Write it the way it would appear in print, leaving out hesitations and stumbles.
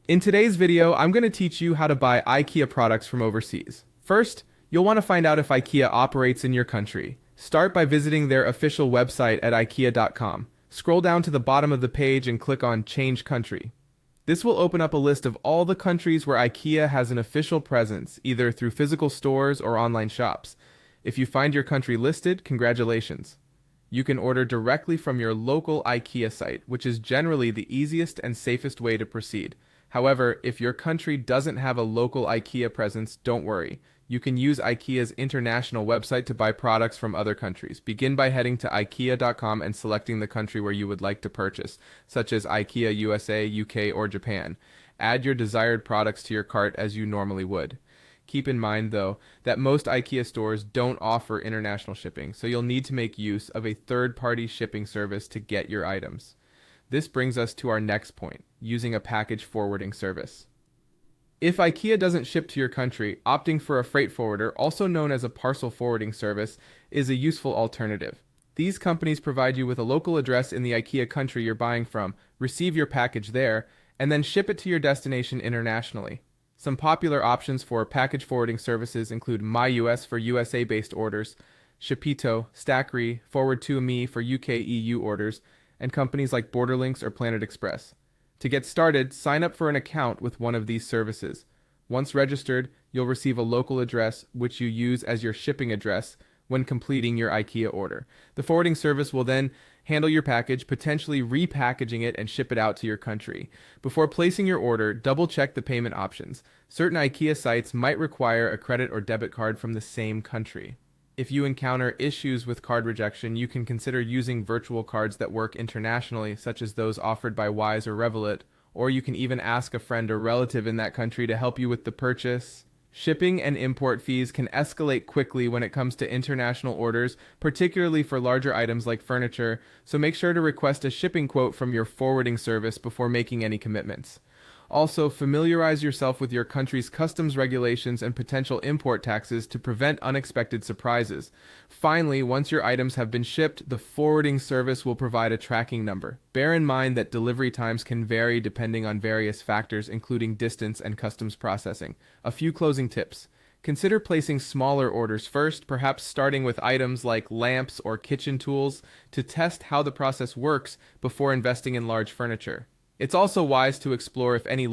In today's video, I'm going to teach you how to buy IKEA products from overseas. First, you'll want to find out if IKEA operates in your country. Start by visiting their official website at IKEA.com. Scroll down to the bottom of the page and click on Change Country. This will open up a list of all the countries where IKEA has an official presence, either through physical stores or online shops. If you find your country listed, congratulations. You can order directly from your local IKEA site, which is generally the easiest and safest way to proceed. However, if your country doesn't have a local IKEA presence, don't worry. You can use IKEA's international website to buy products from other countries. Begin by heading to IKEA.com and selecting the country where you would like to purchase, such as IKEA USA, UK, or Japan. Add your desired products to your cart as you normally would. Keep in mind, though, that most IKEA stores don't offer international shipping, so you'll need to make use of a third-party shipping service to get your items. This brings us to our next point, using a package forwarding service. If IKEA doesn't ship to your country, opting for a freight forwarder, also known as a parcel forwarding service, is a useful alternative. These companies provide you with a local address in the IKEA country you're buying from, receive your package there, and then ship it to your destination internationally. Some popular options for package forwarding services include MyUS for USA-based orders, Shipito, Stackry, Forward2Me for UK EU orders, and companies like Borderlinks or Planet Express. To get started, sign up for an account with one of these services. Once registered, you'll receive a local address which you use as your shipping address when completing your IKEA order. The forwarding service will then handle your package, potentially repackaging it and ship it out to your country. Before placing your order, double-check the payment options. Certain IKEA sites might require a credit or debit card from the same country. If you encounter issues with card rejection, you can consider using virtual cards that work internationally, such as those offered by Wise or Revolut, or you can even ask a friend or relative in that country to help you with the purchase. Shipping and import fees can escalate quickly when it comes to international orders, particularly for larger items like furniture, so make sure to request a shipping quote from your forwarding service before making any commitments. Also, familiarize yourself with your country's customs regulations and potential import taxes to prevent unexpected surprises. Finally, once your items have been shipped, the forwarding service will provide a tracking number. Bear in mind that delivery times can vary depending on various factors, including distance and customs processing. A few closing tips. Consider placing smaller orders first, perhaps starting with items like lamps or kitchen tools to test how the process works before investing in large furniture. It's also wise to explore if any